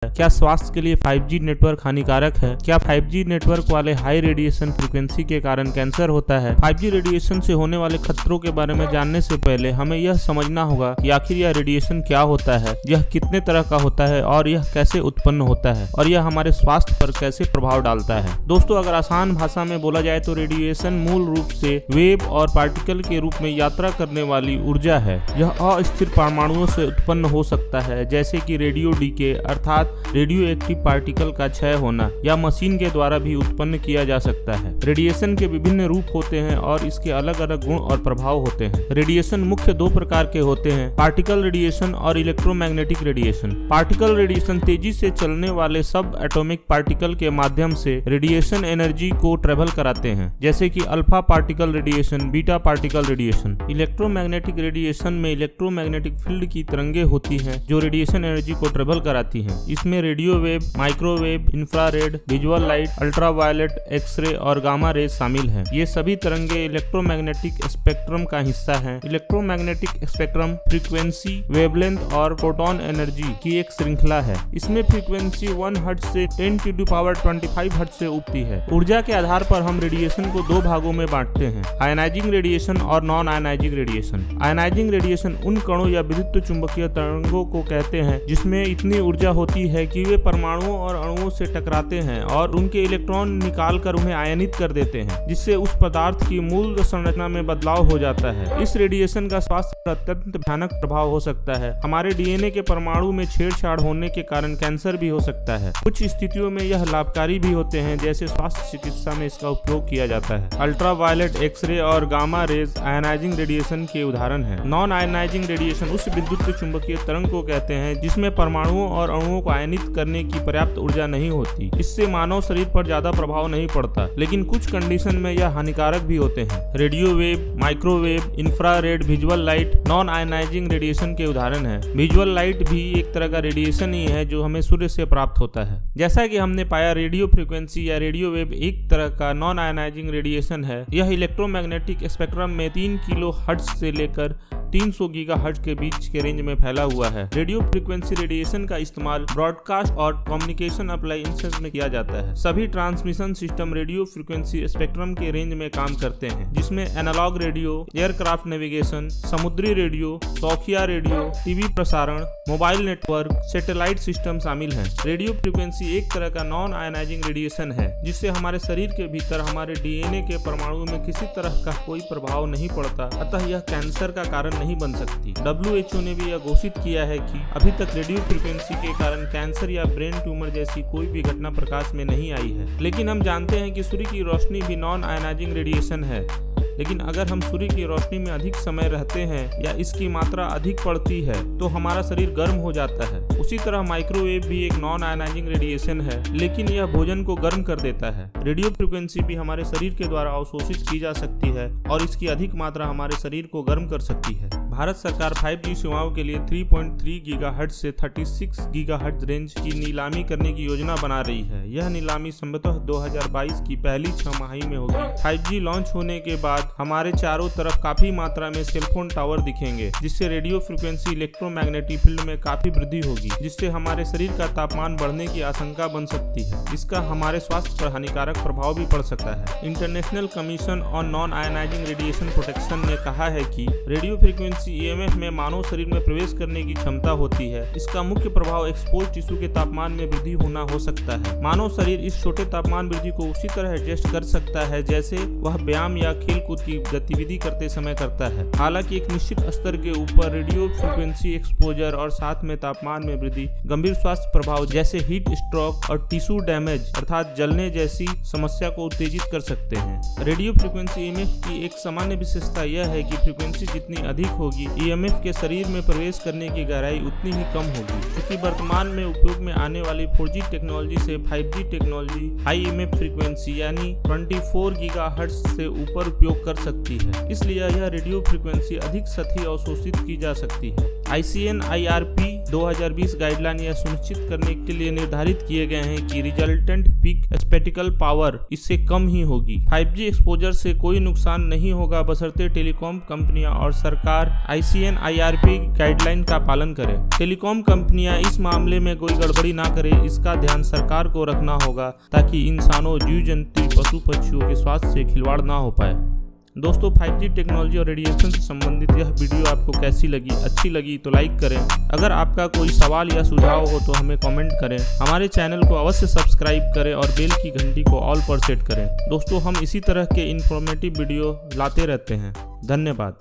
क्या स्वास्थ्य के लिए 5G नेटवर्क हानिकारक है? क्या 5G नेटवर्क वाले हाई रेडिएशन फ्रीक्वेंसी के कारण कैंसर होता है? 5G रेडिएशन से होने वाले खतरों के बारे में जानने से पहले हमें यह समझना होगा कि आखिर यह रेडिएशन क्या होता है, यह कितने तरह का होता है और यह कैसे उत्पन्न होता है और यह हमारे स्वास्थ्य पर कैसे प्रभाव डालता है। दोस्तों, अगर आसान भाषा में बोला जाए तो रेडिएशन मूल रूप से वेव और पार्टिकल के रूप में यात्रा करने वाली ऊर्जा है। यह अस्थिर परमाणुओं से उत्पन्न हो सकता है, जैसे कि रेडियो डीके अर्थात रेडियो एक्टिव पार्टिकल का क्षय होना, या मशीन के द्वारा भी उत्पन्न किया जा सकता है। रेडिएशन के विभिन्न रूप होते हैं और इसके अलग अलग गुण और प्रभाव होते हैं। रेडिएशन मुख्य दो प्रकार के होते हैं, पार्टिकल रेडिएशन और इलेक्ट्रोमैग्नेटिक रेडिएशन। पार्टिकल रेडिएशन तेजी से चलने वाले सब एटॉमिक पार्टिकल के माध्यम से रेडिएशन एनर्जी को ट्रेवल कराते हैं, जैसे कि alpha particle radiation, beta particle radiation. Electromagnetic radiation में इलेक्ट्रोमैग्नेटिक फील्ड की तरंगे होती हैं जो रेडिएशन एनर्जी को ट्रेवल कराती हैं। इसमें radio wave, microwave, infrared, visual light, ultraviolet, x-ray और गामा रेज शामिल हैं। ये सभी तरंगे इलेक्ट्रोमैग्नेटिक स्पेक्ट्रम का हिस्सा हैं। इलेक्ट्रोमैग्नेटिक स्पेक्ट्रम फ्रीक्वेंसी, वेवलेंथ और फोटोन एनर्जी की एक श्रृंखला है। इसमें फ्रीक्वेंसी 1 हर्ट्ज से 10⁻25 हर्ट्ज से उठती है। ऊर्जा के आधार पर हम रेडिएशन को दो भागों में बांटते हैं, आयनाइजिंग रेडिएशन और non ionising radiation. Ionising radiation उन कणों या विद्युत चुंबकीय तरंगों को कहते हैं जिसमें इतनी ऊर्जा होती है कि वे परमाणुओं और अणुओं से टकराते हैं और उनके इलेक्ट्रॉन निकालकर उन्हें आयनित कर देते हैं, जिससे उस पदार्थ की मूल संरचना में बदलाव हो जाता है। इस रेडिएशन का स्वास्थ्य पर अत्यंत भयानक प्रभाव हो सकता है। हमारे डीएनए के परमाणु में छेड़छाड़ होने के कारण कैंसर भी हो सकता है। कुछ स्थितियों में यह लाभकारी भी होते हैं, जैसे स्वास्थ्य चिकित्सा में इसका उपयोग किया जाता है। अल्ट्रावायलेट, एक्सरे और गामा रेज आयनाइजिंग रेडिएशन के उदाहरण हैं। नॉन आयनाइजिंग रेडिएशन उस विद्युत चुंबकीय तरंग को कहते हैं जिसमें परमाणुओं और अणुओं को आयनित करने की पर्याप्त ऊर्जा नहीं होती। इससे मानव शरीर पर ज्यादा प्रभाव नहीं पड़ता, लेकिन कुछ कंडीशन में यह हानिकारक भी होते हैं। Radio wave, microwave, infrared, visual light non ionising radiation के उदाहरण हैं। विजुअल लाइट भी एक तरह का रेडिएशन ही है जो हमें सूर्य से प्राप्त होता है। जैसा कि हमने पाया, रेडियो फ्रीक्वेंसी या रेडियो वेव एक तरह का नॉन आयनाइजिंग रेडिएशन है। यह इलेक्ट्रोमैग्नेटिक स्पेक्ट्रम में 3 किलो हर्ट्ज से लेकर 300 गीगाहर्ट्ज के बीच के रेंज में फैला हुआ है। रेडियो फ्रीक्वेंसी रेडिएशन का इस्तेमाल ब्रॉडकास्ट और कम्युनिकेशन अप्लायंसेस में किया जाता है। सभी transmission system radio frequency spectrum के रेंज में काम करते हैं, जिसमें एनालॉग रेडियो, एयरक्राफ्ट नेविगेशन, समुद्री रेडियो, शौकिया रेडियो, टीवी प्रसारण, मोबाइल नेटवर्क, सैटेलाइट सिस्टम शामिल हैं। रेडियो फ्रीक्वेंसी एक तरह का नॉन आयनाइजिंग रेडिएशन है जिससे हमारे शरीर के भीतर हमारे डीएनए के परमाणु में किसी तरह का कोई प्रभाव नहीं पड़ता, अतः यह कैंसर का कारण नहीं बन सकती। WHO ने भी यह घोषित किया है कि अभी तक रेडियो फ्रीक्वेंसी के कारण कैंसर या ब्रेन ट्यूमर जैसी कोई भी घटना प्रकाश में नहीं आई है। लेकिन हम जानते हैं कि सूर्य की रोशनी भी नॉन आयनाइजिंग रेडिएशन है। लेकिन अगर हम सूर्य की रोशनी में अधिक समय रहते हैं या इसकी मात्रा अधिक पड़ती है तो हमारा शरीर गर्म हो जाता है। उसी तरह माइक्रोवेव भी एक नॉन आयनाइजिंग रेडिएशन है, लेकिन यह भोजन को गर्म कर देता है। रेडियो फ्रीक्वेंसी भी हमारे शरीर के द्वारा अवशोषित की जा सकती है और इसकी अधिक मात्रा हमारे शरीर को गर्म कर सकती है। भारत सरकार 5G सेवाओं के लिए 3.3 गीगाहर्ट्ज से 36 गीगाहर्ट्ज रेंज की नीलामी करने की योजना बना रही है। यह नीलामी संभवतः 2022 की पहली 6 माही में होगी। 5G लॉन्च होने के बाद हमारे चारों तरफ काफी मात्रा में सेलफोन टावर दिखेंगे, जिससे रेडियो फ्रीक्वेंसी इलेक्ट्रोमैग्नेटिक फील्ड में काफी वृद्धि होगी, जिससे हमारे शरीर का तापमान बढ़ने की आशंका बन सकती है। इसका हमारे स्वास्थ्य पर हानिकारक प्रभाव भी पड़ सकता है। International commission on non ionising radiation protection ने कहा है कि रेडियो फ्रीक्वेंसी EMF में मानव शरीर में प्रवेश करने की क्षमता होती है। इसका मुख्य प्रभाव एक्सपोज टिश्यू के तापमान में वृद्धि होना हो सकता है। मानव शरीर इस छोटे तापमान वृद्धि को उसी तरह एडजस्ट कर सकता है जैसे वह व्यायाम या खेल कूद की गतिविधि करते समय करता है। हालांकि एक निश्चित स्तर के ऊपर रेडियो फ्रीक्वेंसी एक्सपोजर और साथ में तापमान में वृद्धि गंभीर स्वास्थ्य प्रभाव जैसे हीट स्ट्रोक और टिश्यू डैमेज अर्थात जलने जैसी समस्या को उत्तेजित कर सकते हैं। रेडियो फ्रीक्वेंसी EMF की एक सामान्य विशेषता यह है कि फ्रीक्वेंसी जितनी अधिक होगी, EMF के शरीर में प्रवेश करने की गहराई उतनी ही कम होगी। क्योंकि वर्तमान में उपयोग में आने वाली 4G टेक्नोलॉजी से 5G technology high EMF frequency यानी 24 गीगाहर्ट्ज से ऊपर उपयोग कर सकती है, इसलिए यह रेडियो फ्रीक्वेंसी अधिक सतही अवशोषित की जा सकती है। ICN IRP 2020 गाइडलाइन यह सुनिश्चित करने के लिए निर्धारित किए गए हैं कि रिजल्टेंट पीक स्पेक्ट्रल पावर इससे कम ही होगी। 5G एक्सपोजर से कोई नुकसान नहीं होगा बशर्ते टेलीकॉम कंपनियां और सरकार ICN IRP गाइडलाइन का पालन करें। टेलीकॉम कंपनियां इस मामले में कोई गड़बड़ी ना करें, इसका ध्यान सरकार को रखना होगा ताकि इंसानों, जीव जंतु, पशु पक्षियों के स्वास्थ्य से खिलवाड़ ना हो पाए। दोस्तों, 5G टेक्नोलॉजी और रेडिएशन से संबंधित यह वीडियो आपको कैसी लगी? अच्छी लगी तो लाइक करें। अगर आपका कोई सवाल या सुझाव हो तो हमें कमेंट करें। हमारे चैनल को अवश्य सब्सक्राइब करें और बेल की घंटी को ऑल पर सेट करें। दोस्तों, हम इसी तरह के इन्फॉर्मेटिव वीडियो लाते रहते हैं। धन्यवाद।